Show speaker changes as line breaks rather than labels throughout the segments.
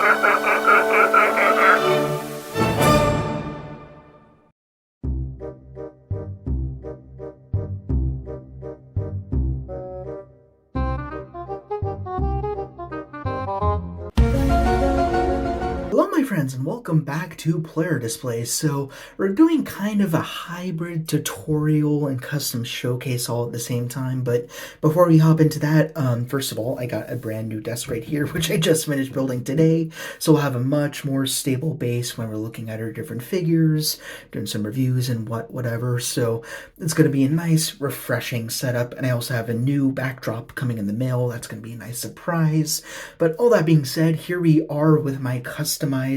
Hello my friends and welcome back to Player Displays. So we're doing kind of a hybrid tutorial and custom showcase all at the same time, but before we hop into that, first of all, I got a brand new desk right here which I just finished building today, so we'll have a much more stable base when we're looking at our different figures, doing some reviews and whatever, so it's going to be a nice refreshing setup. And I also have a new backdrop coming in the mail. That's going to be a nice surprise. But all that being said, here we are with my customized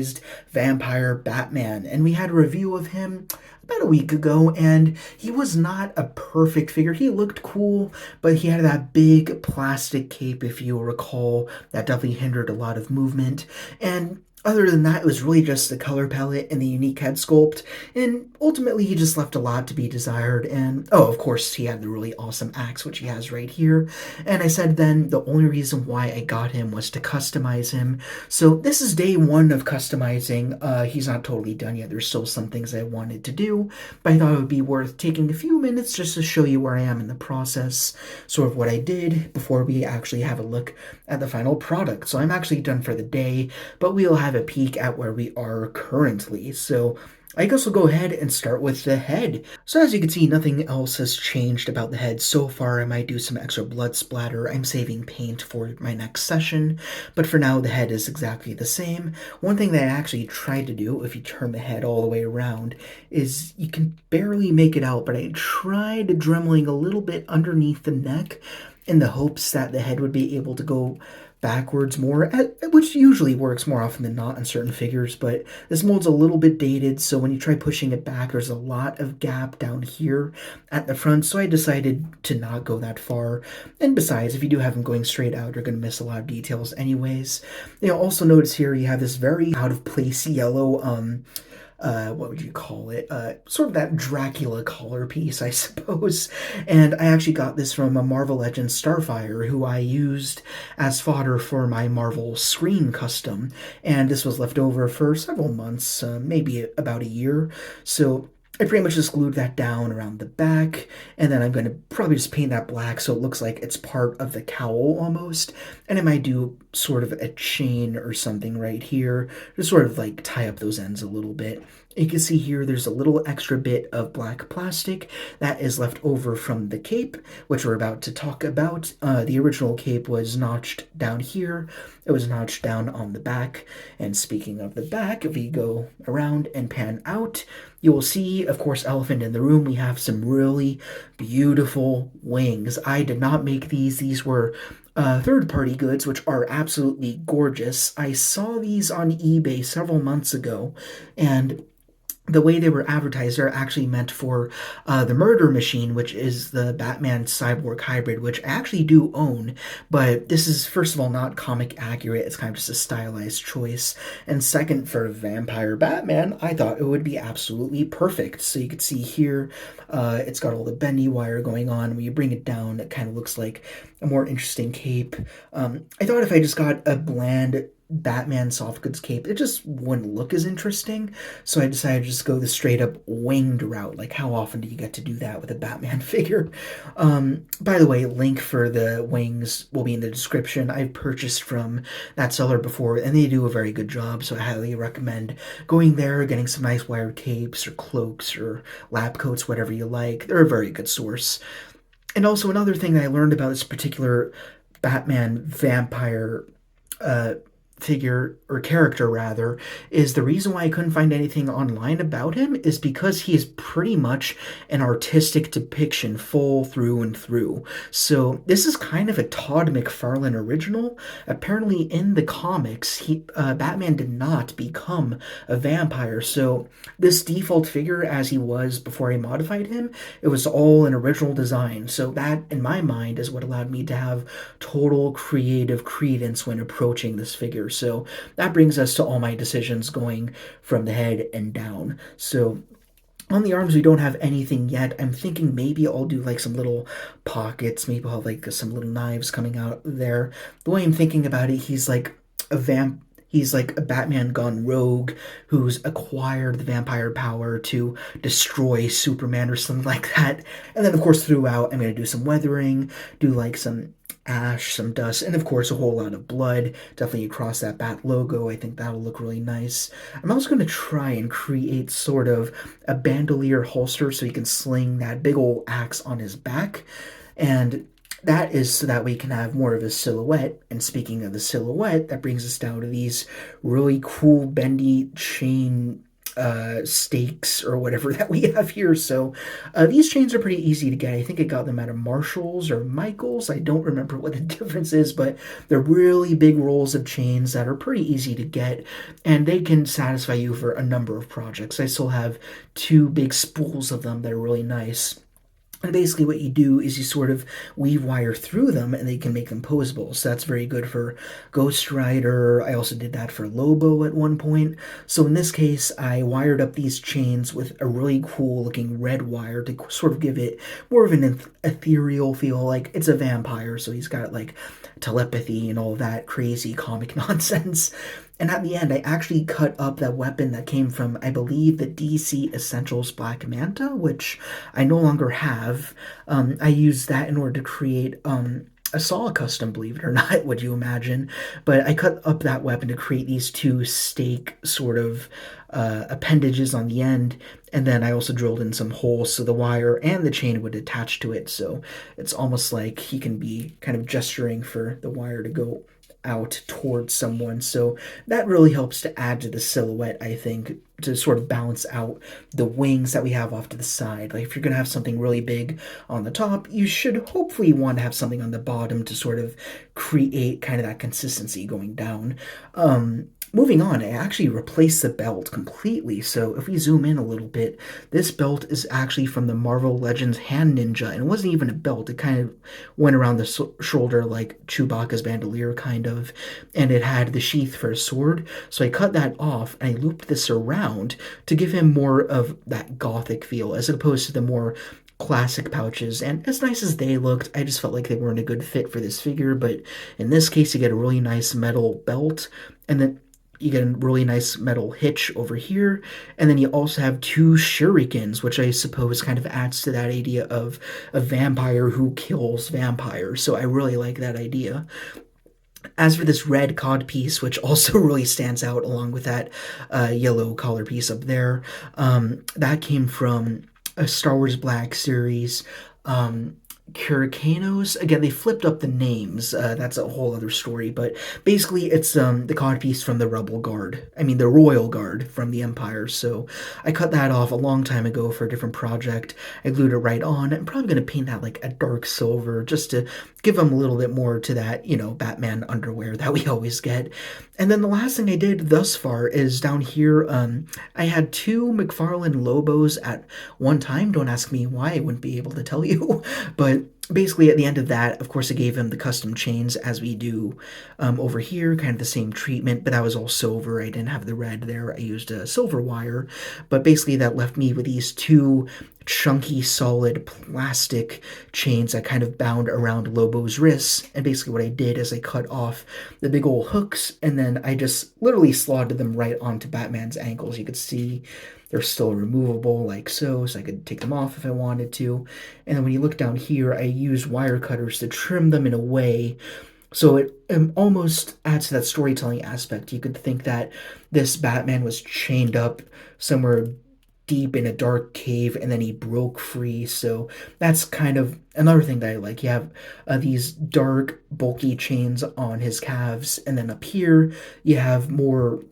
vampire Batman, and we had a review of him about a week ago, and he was not a perfect figure. He looked cool, but he had that big plastic cape, if you'll recall, that definitely hindered a lot of movement. And other than that, it was really just the color palette and the unique head sculpt, and ultimately he just left a lot to be desired. And oh, of course, he had the really awesome axe, which he has right here. And I said then the only reason why I got him was to customize him. So this is day one of customizing. He's not totally done yet. There's still some things I wanted to do, but I thought it would be worth taking a few minutes just to show you where I am in the process, sort of what I did before we actually have a look at the final product. So I'm actually done for the day, but we'll have a peek at where we are currently. So I guess we'll go ahead and start with the head. So as you can see, nothing else has changed about the head so far. I might do some extra blood splatter. I'm saving paint for my next session, but for now the head is exactly the same. One thing that I actually tried to do, if you turn the head all the way around, is you can barely make it out, but I tried dremeling a little bit underneath the neck in the hopes that the head would be able to go backwards more, which usually works more often than not on certain figures, but this mold's a little bit dated, so when you try pushing it back, there's a lot of gap down here at the front, so I decided to not go that far. And besides, if you do have them going straight out, you're going to miss a lot of details anyways. You'll also notice here you have this very out-of-place yellow, what would you call it? Sort of that Dracula collar piece, I suppose. And I actually got this from a Marvel Legends Starfire, who I used as fodder for my Marvel Screen custom. And this was left over for several months, maybe about a year. So I pretty much just glued that down around the back, and then I'm going to probably just paint that black so it looks like it's part of the cowl almost. And I might do sort of a chain or something right here to sort of like tie up those ends a little bit. You can see here there's a little extra bit of black plastic that is left over from the cape, which we're about to talk about. The original cape was notched down here. It was notched down on the back. And speaking of the back, if we go around and pan out, you will see, of course, elephant in the room, we have some really beautiful wings. I did not make these. These were third-party goods, which are absolutely gorgeous. I saw these on eBay several months ago, and the way they were advertised are actually meant for the Murder Machine, which is the Batman Cyborg hybrid, which I actually do own, but this is, first of all, not comic accurate. It's kind of just a stylized choice. And second, for Vampire Batman, I thought it would be absolutely perfect. So you can see here, it's got all the bendy wire going on. When you bring it down, it kind of looks like a more interesting cape. I thought if I just got a bland Batman soft goods cape, it just wouldn't look as interesting, so I decided to just go the straight up winged route. Like, how often do you get to do that with a Batman figure? By the way, link for the wings will be in the description. I've purchased from that seller before, and they do a very good job, so I highly recommend going there, getting some nice wired capes or cloaks or lab coats, whatever you like. They're a very good source. And also, another thing that I learned about this particular Batman vampire figure, or character rather, is the reason why I couldn't find anything online about him is because he is pretty much an artistic depiction full through and through. So this is kind of a Todd McFarlane original. Apparently in the comics, Batman did not become a vampire, so this default figure as he was before I modified him, it was all an original design. So that, in my mind, is what allowed me to have total creative credence when approaching this figure. So that brings us to all my decisions going from the head and down. So on the arms, we don't have anything yet. I'm thinking maybe I'll do like some little pockets. Maybe I'll have like some little knives coming out there. The way I'm thinking about it, he's like a He's like a Batman gone rogue who's acquired the vampire power to destroy Superman or something like that. And then, of course, throughout, I'm going to do some weathering, do like some ash, some dust, and of course, a whole lot of blood. Definitely across that Bat logo. I think that'll look really nice. I'm also going to try and create sort of a bandolier holster so he can sling that big old axe on his back. And that is so that we can have more of a silhouette. And speaking of the silhouette, that brings us down to these really cool bendy chain stakes or whatever that we have here. So these chains are pretty easy to get. I think I got them out of Marshall's or Michael's. I don't remember what the difference is, but they're really big rolls of chains that are pretty easy to get, and they can satisfy you for a number of projects. I still have two big spools of them that are really nice. And basically what you do is you sort of weave wire through them and they can make them posable. So that's very good for Ghost Rider. I also did that for Lobo at one point. So in this case, I wired up these chains with a really cool looking red wire to sort of give it more of an ethereal feel. Like it's a vampire, so he's got like telepathy and all that crazy comic nonsense. And at the end, I actually cut up that weapon that came from, I believe, the DC Essentials Black Manta, which I no longer have. I used that in order to create a saw custom, believe it or not, would you imagine? But I cut up that weapon to create these two stake sort of appendages on the end. And then I also drilled in some holes so the wire and the chain would attach to it. So it's almost like he can be kind of gesturing for the wire to go out towards someone. So that really helps to add to the silhouette, I think, to sort of balance out the wings that we have off to the side. Like if you're going to have something really big on the top, you should hopefully want to have something on the bottom to sort of create kind of that consistency going down. Moving on, I actually replaced the belt completely. So if we zoom in a little bit, this belt is actually from the Marvel Legends Hand Ninja, and it wasn't even a belt. It kind of went around the shoulder like Chewbacca's bandolier, kind of, and it had the sheath for a sword. So I cut that off and I looped this around to give him more of that gothic feel, as opposed to the more classic pouches. And as nice as they looked, I just felt like they weren't a good fit for this figure. But in this case, you get a really nice metal belt, and then you get a really nice metal hitch over here, and then you also have two shurikens, which I suppose kind of adds to that idea of a vampire who kills vampires. So I really like that idea. As for this red cod piece, which also really stands out along with that yellow collar piece up there, that came from a Star Wars Black series. Curicanos. Again, they flipped up the names. That's a whole other story. But basically, it's the codpiece from the Rebel Guard. I mean, the Royal Guard from the Empire. So I cut that off a long time ago for a different project. I glued it right on. I'm probably going to paint that like a dark silver just to give them a little bit more to that, Batman underwear that we always get. And then the last thing I did thus far is down here. I had two McFarlane Lobos at one time. Don't ask me why. I wouldn't be able to tell you. But basically, at the end of that, of course, I gave him the custom chains as we do over here, kind of the same treatment, but that was all silver. I didn't have the red there. I used a silver wire. But basically, that left me with these two chunky, solid plastic chains that kind of bound around Lobo's wrists. And basically, what I did is I cut off the big old hooks, and then I just literally slotted them right onto Batman's ankles. You could see they're still removable like so I could take them off if I wanted to. And then when you look down here, I use wire cutters to trim them in a way so it almost adds to that storytelling aspect. You could think that this Batman was chained up somewhere deep in a dark cave and then he broke free. So that's kind of another thing that I like. You have these dark, bulky chains on his calves, and then up here you have more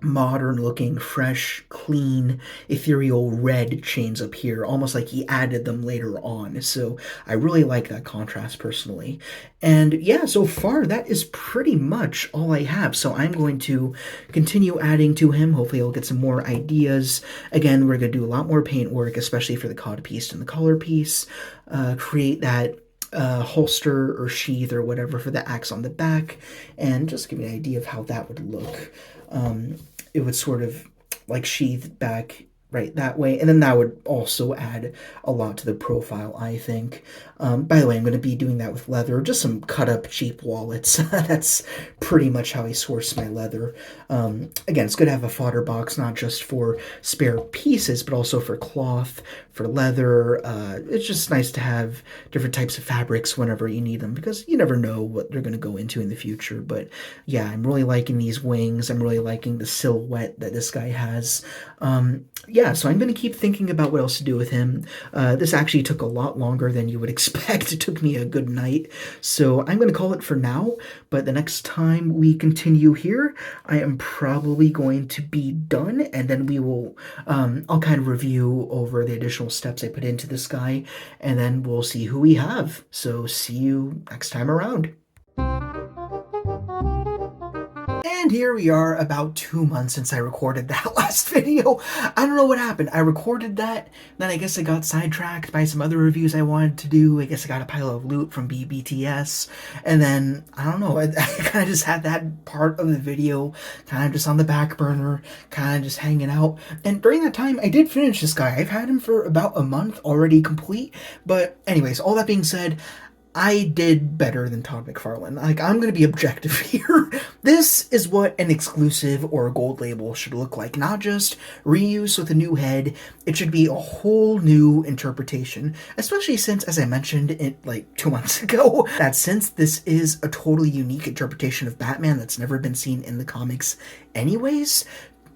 modern looking, fresh, clean, ethereal red chains up here, almost like he added them later on. So I really like that contrast personally. And yeah, so far that is pretty much all I have. So I'm going to continue adding to him. Hopefully I'll get some more ideas. Again, we're going to do a lot more paint work, especially for the cod piece and the collar piece. Create that holster or sheath or whatever for the axe on the back, and just give me an idea of how that would look. It would sort of like sheathe back right that way, and then that would also add a lot to the profile, I think. By the way, I'm going to be doing that with leather, just some cut up cheap wallets. That's pretty much how I source my leather. Again, it's good to have a fodder box, not just for spare pieces, but also for cloth, for leather. It's just nice to have different types of fabrics whenever you need them, because you never know what they're going to go into in the future. But yeah, I'm really liking these wings. I'm really liking the silhouette that this guy has. Yeah, so I'm going to keep thinking about what else to do with him. This actually took a lot longer than you would expect. It took me a good night. So I'm going to call it for now. But the next time we continue here, I am probably going to be done. And then I'll kind of review over the additional steps I put into this guy. And then we'll see who we have. So see you next time around. And here we are, about 2 months since I recorded that last video. I don't know what happened. I recorded that, then I guess I got sidetracked by some other reviews I wanted to do. I guess I got a pile of loot from BBTS, and then, I don't know, I kind of just had that part of the video kind of just on the back burner, kind of just hanging out. And during that time, I did finish this guy. I've had him for about a month already complete, but anyways, all that being said, I did better than Todd McFarlane. Like, I'm going to be objective here. This is what an exclusive or a gold label should look like. Not just reuse with a new head. It should be a whole new interpretation. Especially since, as I mentioned it like 2 months ago, that since this is a totally unique interpretation of Batman that's never been seen in the comics anyways,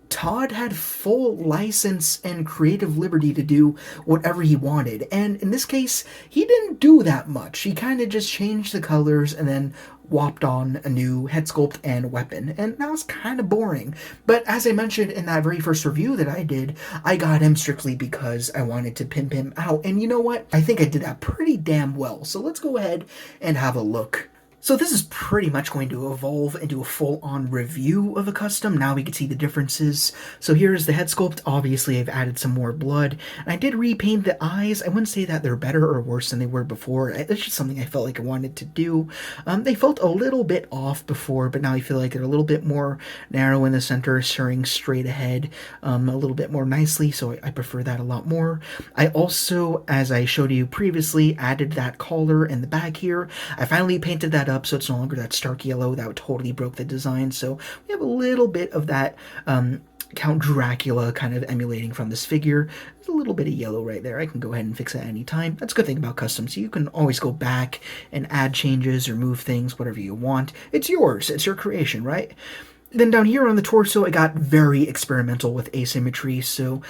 Todd had full license and creative liberty to do whatever he wanted, and in this case, he didn't do that much. He kind of just changed the colors and then whopped on a new head sculpt and weapon, and that was kind of boring. But as I mentioned in that very first review that I did, I got him strictly because I wanted to pimp him out, and you know what? I think I did that pretty damn well, so let's go ahead and have a look. So this is pretty much going to evolve into a full-on review of a custom. Now we can see the differences. So here's the head sculpt. Obviously, I've added some more blood. And I did repaint the eyes. I wouldn't say that they're better or worse than they were before. It's just something I felt like I wanted to do. They felt a little bit off before, but now I feel like they're a little bit more narrow in the center, staring straight ahead a little bit more nicely, so I prefer that a lot more. I also, as I showed you previously, added that collar in the back here. I finally painted that up so it's no longer that stark yellow that totally broke the design, so we have a little bit of that Count Dracula kind of emulating from this figure. There's a little bit of yellow right there. I can go ahead and fix that anytime. That's a good thing about customs. You can always go back and add changes or move things, whatever you want. It's yours. It's your creation, right? Then down here on the torso, I got very experimental with asymmetry. So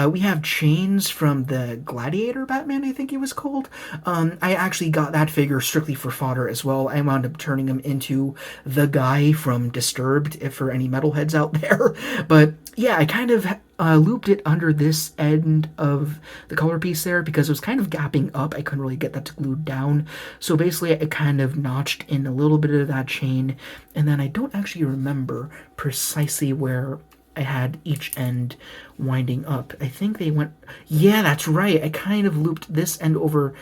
we have chains from the Gladiator Batman, I think he was called. I actually got that figure strictly for fodder as well. I wound up turning him into the guy from Disturbed, if for any metalheads out there. But yeah, I kind of looped it under this end of the color piece there because it was kind of gapping up. I couldn't really get that to glue down. So basically, I kind of notched in a little bit of that chain, and then I don't actually remember precisely where I had each end winding up. I think they went... Yeah, that's right. I kind of looped this end over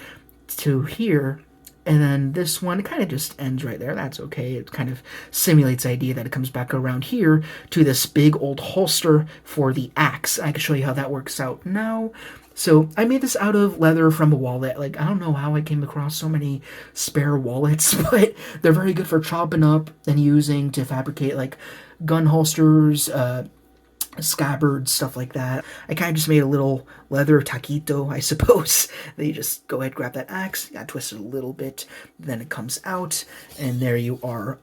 to here, and then this one kind of just ends right there. That's okay. It kind of simulates the idea that it comes back around here to this big old holster for the axe. I can show you how that works out now. So I made this out of leather from a wallet. Like, I don't know how I came across so many spare wallets, but they're very good for chopping up and using to fabricate like gun holsters, scabbards, stuff like that. I kind of just made a little leather taquito, I suppose. Then you just go ahead, grab that axe, you gotta twist it a little bit, then it comes out, and there you are.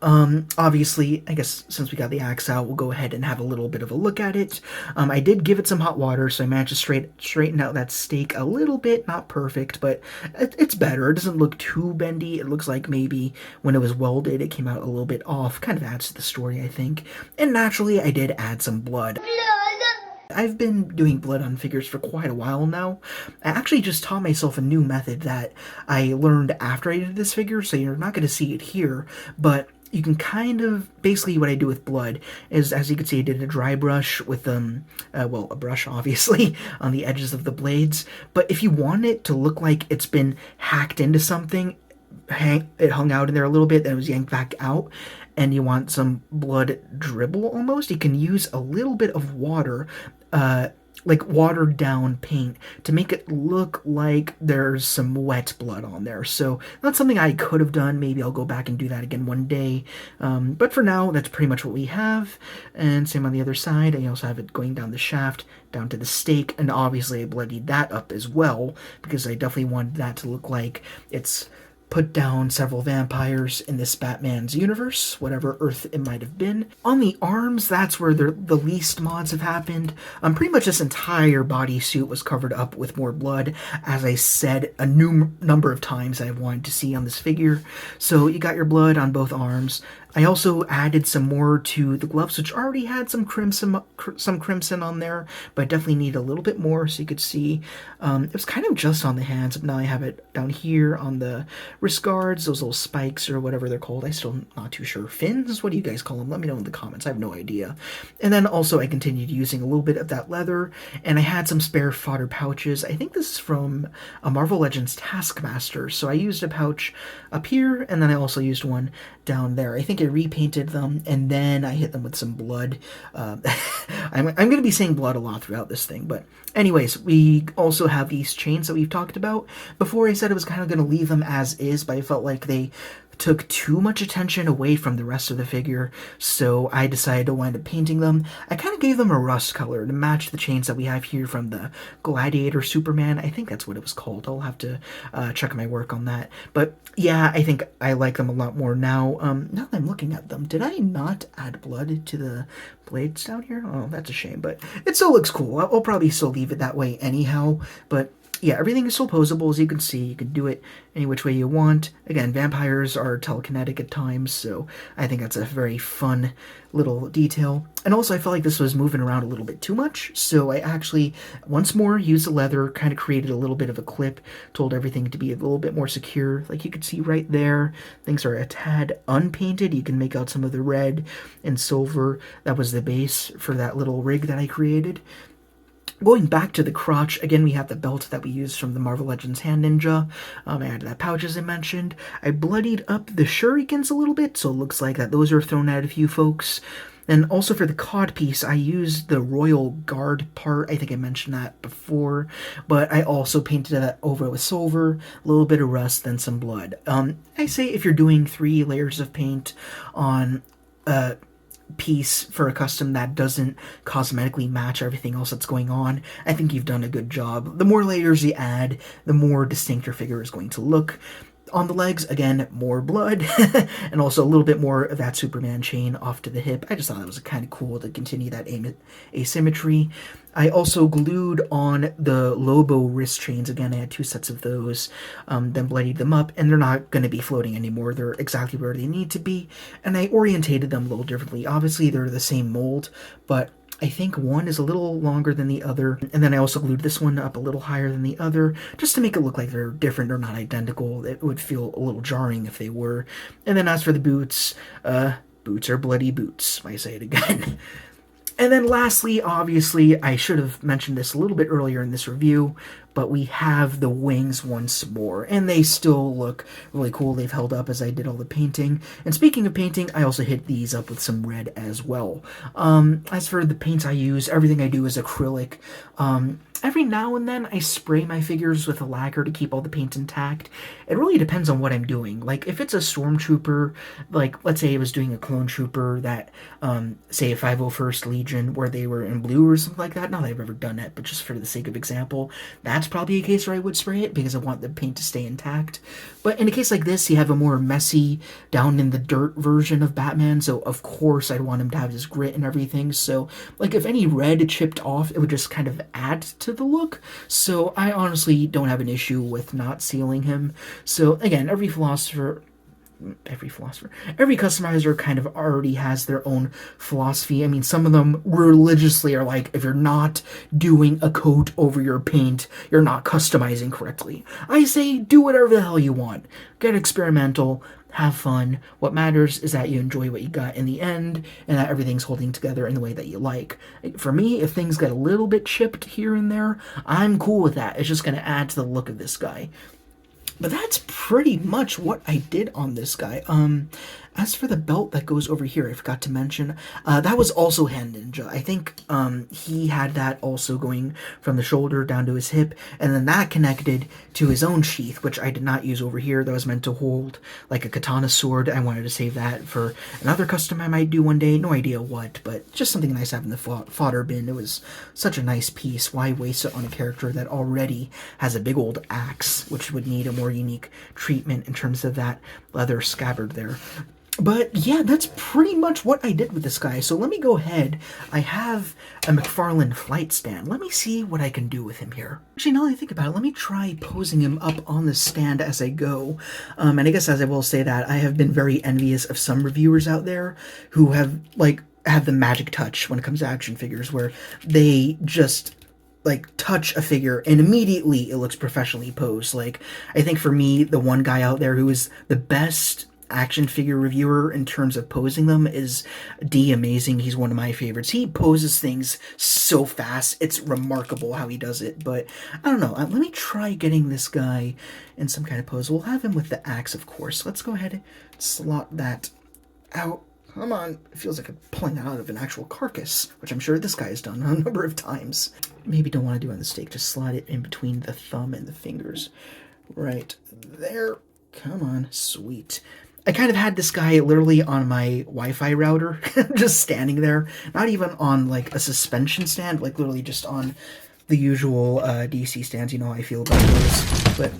Obviously, I guess since we got the axe out, we'll go ahead and have a little bit of a look at it. I did give it some hot water, so I managed to straighten out that stake a little bit. Not perfect, but it's better. It doesn't look too bendy. It looks like maybe when it was welded, it came out a little bit off. Kind of adds to the story, I think. And naturally, I did add some blood. I've been doing blood on figures for quite a while now. I actually just taught myself a new method that I learned after I did this figure, so you're not going to see it here, but you can kind of, basically what I do with blood is, as you can see, I did a dry brush with, well, a brush, obviously, on the edges of the blades, but if you want it to look like it's been hacked into something, it hung out in there a little bit, then it was yanked back out, and you want some blood dribble almost, you can use a little bit of water like watered down paint to make it look like there's some wet blood on there. So that's something I could have done. Maybe I'll go back and do that again one day. But for now, that's pretty much what we have. And same on the other side. I also have it going down the shaft, down to the stake, and obviously I bloodied that up as well because I definitely wanted that to look like it's put down several vampires in this Batman's universe, whatever Earth it might have been. On the arms, that's where the least mods have happened. Pretty much this entire bodysuit was covered up with more blood, as I said a number of times I wanted to see on this figure. So you got your blood on both arms. I also added some more to the gloves, which already had some crimson on there, but I definitely need a little bit more so you could see. It was kind of just on the hands, but now I have it down here on the wrist guards, those little spikes or whatever they're called. I'm still not too sure. Fins? What do you guys call them? Let me know in the comments. I have no idea. And then also I continued using a little bit of that leather, and I had some spare fodder pouches. I think this is from a Marvel Legends Taskmaster, so I used a pouch up here, and then I also used one down there. I think I repainted them, and then I hit them with some blood. I'm going to be saying blood a lot throughout this thing, but anyways, we also have these chains that we've talked about. Before I said I was kind of going to leave them as is, but I felt like they took too much attention away from the rest of the figure, so I decided to wind up painting them. I kind of gave them a rust color to match the chains that we have here from the Gladiator Superman. I think that's what it was called. I'll have to check my work on that. But yeah, I think I like them a lot more now. Now that I'm looking at them, did I not add blood to the blades down here? Oh, that's a shame, but it still looks cool. I'll probably still leave it that way anyhow, but yeah, everything is still posable, as you can see. You can do it any which way you want. Again, vampires are telekinetic at times, so I think that's a very fun little detail. And also, I felt like this was moving around a little bit too much, so I actually, once more, used the leather, kind of created a little bit of a clip, told everything to be a little bit more secure. Like you can see right there, things are a tad unpainted. You can make out some of the red and silver. That was the base for that little rig that I created. Going back to the crotch, again, we have the belt that we used from the Marvel Legends Hand Ninja. I added that pouch, as I mentioned. I bloodied up the shurikens a little bit, so it looks like that those are thrown at a few folks. And also for the cod piece, I used the Royal Guard part. I think I mentioned that before. But I also painted that over with silver, a little bit of rust, then some blood. I say if you're doing 3 layers of paint on piece for a custom that doesn't cosmetically match everything else that's going on, I think you've done a good job. The more layers you add, the more distinct your figure is going to look. On the legs, again, more blood, and also a little bit more of that Superman chain off to the hip. I just thought that was kind of cool to continue that asymmetry. I also glued on the Lobo wrist chains. Again, I had 2 sets of those, then bloodied them up, and they're not going to be floating anymore. They're exactly where they need to be, and I orientated them a little differently. Obviously, they're the same mold, but I think one is a little longer than the other, and then I also glued this one up a little higher than the other, just to make it look like they're different or not identical. It would feel a little jarring if they were. And then as for the boots, boots are bloody boots, I say it again. And then lastly, obviously, I should have mentioned this a little bit earlier in this review, but we have the wings once more, and they still look really cool. They've held up as I did all the painting. And speaking of painting, I also hit these up with some red as well. As for the paints I use, everything I do is acrylic. Every now and then I spray my figures with a lacquer to keep all the paint intact. It really depends on what I'm doing. Like, if it's a stormtrooper, like, let's say I was doing a clone trooper that, say a 501st Legion, where they were in blue or something like that. Not that I've ever done it, but just for the sake of example, that's probably a case where I would spray it, because I want the paint to stay intact. But in a case like this, you have a more messy, down in the dirt version of Batman, so of course I'd want him to have his grit and everything. So, like, if any red chipped off, it would just kind of add to the look. So I honestly don't have an issue with not sealing him. So again, every customizer kind of already has their own philosophy. I mean, some of them religiously are like, if you're not doing a coat over your paint, you're not customizing correctly. I say, do whatever the hell you want. Get experimental. Have fun. What matters is that you enjoy what you got in the end, and that everything's holding together in the way that you like. For me, if things get a little bit chipped here and there, I'm cool with that. It's just going to add to the look of this guy. But that's pretty much what I did on this guy. As for the belt that goes over here, I forgot to mention, that was also Hand Ninja. I think he had that also going from the shoulder down to his hip, and then that connected to his own sheath, which I did not use over here. That was meant to hold like a katana sword. I wanted to save that for another custom I might do one day. No idea what, but just something nice to have in the fodder bin. It was such a nice piece. Why waste it on a character that already has a big old axe, which would need a more unique treatment in terms of that leather scabbard there. But yeah, that's pretty much what I did with this guy. So let me go ahead. I have a McFarlane flight stand. Let me see what I can do with him here. Actually, now that I think about it, let me try posing him up on the stand as I go. And I guess as I will say that, I have been very envious of some reviewers out there who have the magic touch when it comes to action figures, where they just touch a figure and immediately it looks professionally posed. Like, I think for me, the one guy out there who is the best action figure reviewer in terms of posing them is D Amazing. He's one of my favorites. He poses things so fast. It's remarkable how he does it. But I don't know. Let me try getting this guy in some kind of pose. We'll have him with the axe, of course. Let's go ahead and slot that out. Come on. It feels like I'm pulling out of an actual carcass, which I'm sure this guy has done a number of times. Maybe don't want to do it on the stake. Just slide it in between the thumb and the fingers. Right there. Come on. Sweet. I kind of had this guy literally on my Wi-Fi router, just standing there. Not even on, like, a suspension stand, like, literally just on the usual DC stands. You know how I feel about those. But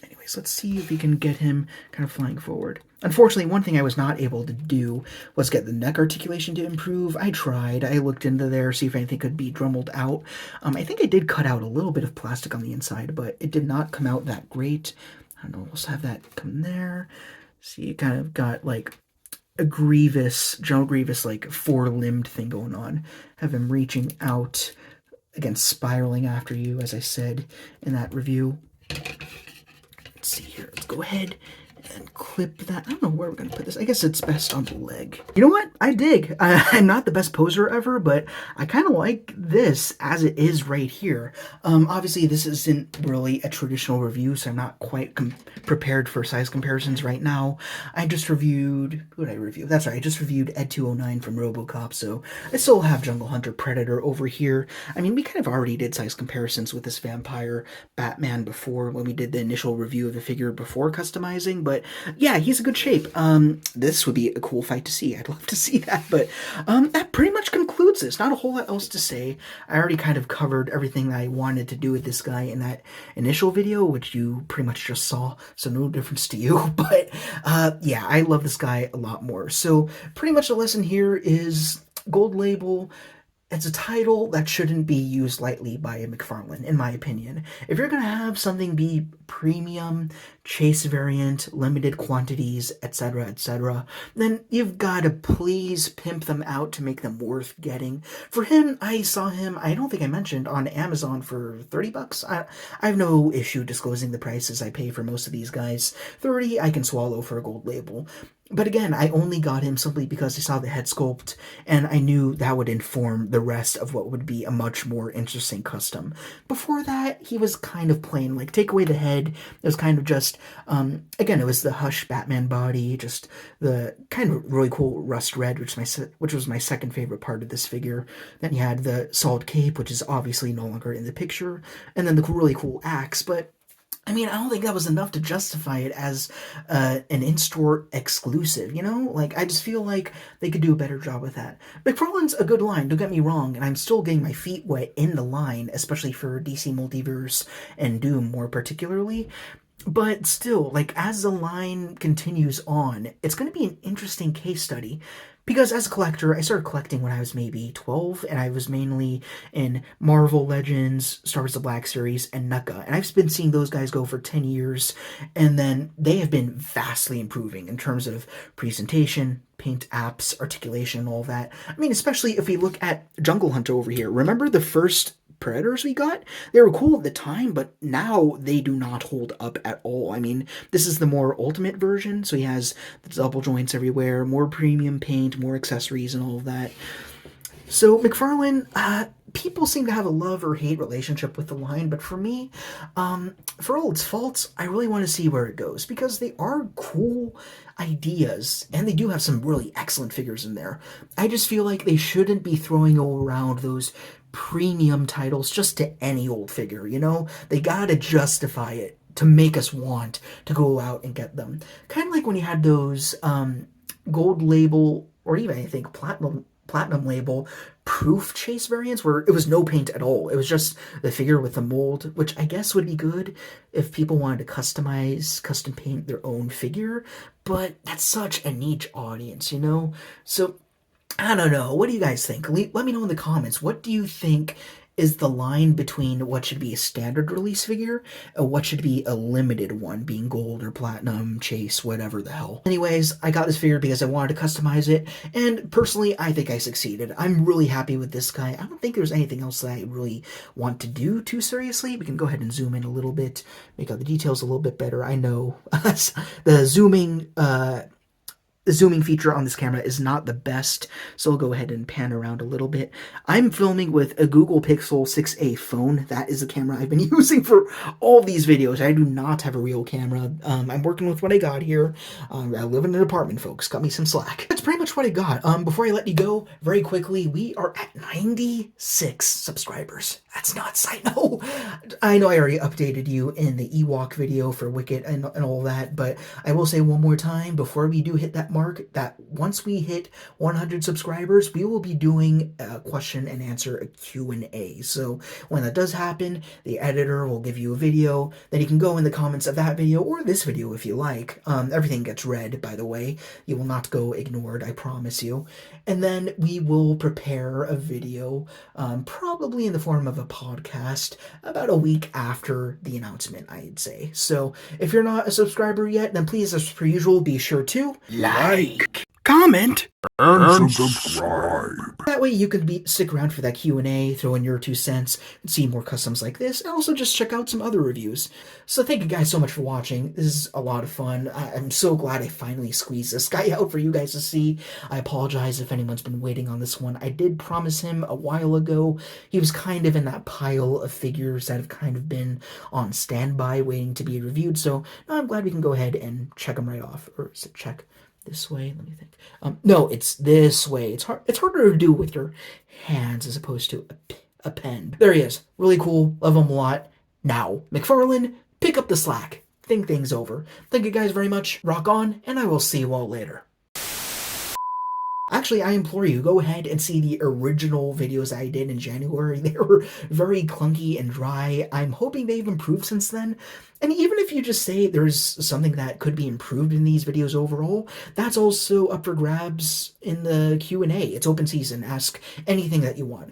anyways, let's see if we can get him kind of flying forward. Unfortunately, one thing I was not able to do was get the neck articulation to improve. I tried. I looked into there, see if anything could be drummeled out. I think I did cut out a little bit of plastic on the inside, but it did not come out that great. I don't know, let's have that come there. See, you kind of got like a General Grievous, like four-limbed thing going on. Have him reaching out, again, spiraling after you, as I said in that review. Let's see here. Let's go ahead and clip that. I don't know where we're going to put this. I guess it's best on the leg. You know what? I dig. I'm not the best poser ever, but I kind of like this as it is right here. Obviously, this isn't really a traditional review, so I'm not quite prepared for size comparisons right now. I just reviewed... Who did I review? That's right. I just reviewed Ed 209 from RoboCop, so I still have Jungle Hunter Predator over here. I mean, we kind of already did size comparisons with this vampire Batman before when we did the initial review of the figure before customizing, but yeah, he's in good shape. This would be a cool fight to see. I'd love to see that, but that pretty much concludes this. Not a whole lot else to say. I already kind of covered everything that I wanted to do with this guy in that initial video, which you pretty much just saw, so no difference to you, but yeah, I love this guy a lot more. So pretty much the lesson here is Gold Label. It's a title that shouldn't be used lightly by a McFarlane, in my opinion. If you're going to have something be premium, chase variant, limited quantities, etc., then you've got to please pimp them out to make them worth getting. For him, I saw him, I don't think I mentioned, on Amazon for 30 bucks. I have no issue disclosing the prices I pay for most of these guys. 30 I can swallow for a Gold Label. But again, I only got him simply because I saw the head sculpt, and I knew that would inform the rest of what would be a much more interesting custom. Before that, he was kind of plain. Like, take away the head, it was kind of just, again, it was the Hush Batman body, just the kind of really cool rust red, which was my second favorite part of this figure. Then you had the solid cape, which is obviously no longer in the picture, and then the really cool axe, but I mean, I don't think that was enough to justify it as an in-store exclusive, you know? Like, I just feel like they could do a better job with that. McFarlane's a good line, don't get me wrong, and I'm still getting my feet wet in the line, especially for DC Multiverse and Doom more particularly. But still, like, as the line continues on, it's going to be an interesting case study. Because as a collector, I started collecting when I was maybe 12, and I was mainly in Marvel Legends, Star Wars The Black Series, and NECA. And I've been seeing those guys go for 10 years, and then they have been vastly improving in terms of presentation, paint apps, articulation, all that. I mean, especially if we look at Jungle Hunter over here. Remember the first Predators we got? They were cool at the time, but now they do not hold up at all. I mean, this is the more ultimate version, so he has the double joints everywhere, more premium paint, more accessories, and all of that. So McFarlane, people seem to have a love or hate relationship with the line, but for me, for all its faults, I really want to see where it goes because they are cool ideas and they do have some really excellent figures in there. I just feel like they shouldn't be throwing around those premium titles just to any old figure, you know? They gotta justify it to make us want to go out and get them. Kind of like when you had those gold label or even I think platinum label proof chase variants where it was no paint at all. It was just the figure with the mold, which I guess would be good if people wanted to custom paint their own figure, but that's such a niche audience, you know? So I don't know. What do you guys think? Let me know in the comments. What do you think is the line between what should be a standard release figure and what should be a limited one, being gold or platinum, chase, whatever the hell. Anyways, I got this figure because I wanted to customize it, and personally, I think I succeeded. I'm really happy with this guy. I don't think there's anything else that I really want to do too seriously. We can go ahead and zoom in a little bit, make out the details a little bit better. I know the zooming feature on this camera is not the best, so I'll go ahead and pan around a little bit. I'm filming with a Google Pixel 6a phone. That is the camera I've been using for all these videos. I do not have a real camera. I'm working with what I got here. I live in an apartment, folks. Cut me some slack. That's pretty much what I got. Before I let you go, very quickly, we are at 96 subscribers. That's nuts, I know. I know I already updated you in the Ewok video for Wicked and all that, but I will say one more time before we do hit that mark that once we hit 100 subscribers, we will be doing a question and answer, a Q&A. So when that does happen, the editor will give you a video, then you can go in the comments of that video or this video if you like. Everything gets read, by the way. You will not go ignored, I promise you. And then we will prepare a video, probably in the form of a podcast, about a week after the announcement, I'd say. So if you're not a subscriber yet, then please, as per usual, be sure to like, comment,
and subscribe.
That way you can stick around for that Q&A, throw in your 2 cents, and see more customs like this, and also just check out some other reviews. So thank you guys so much for watching. This is a lot of fun. I'm so glad I finally squeezed this guy out for you guys to see. I apologize if anyone's been waiting on this one. I did promise him a while ago. He was kind of in that pile of figures that have kind of been on standby waiting to be reviewed, so now I'm glad we can go ahead and check him right off. Or is it check? This way, let me think. No, it's this way. It's harder to do with your hands as opposed to a pen. There he is. Really cool. Love him a lot. Now, McFarlane, pick up the slack. Think things over. Thank you guys very much. Rock on, and I will see you all later. Actually, I implore you, go ahead and see the original videos I did in January. They were very clunky and dry. I'm hoping they've improved since then. And even if you just say there's something that could be improved in these videos overall, that's also up for grabs in the Q&A. It's open season. Ask anything that you want.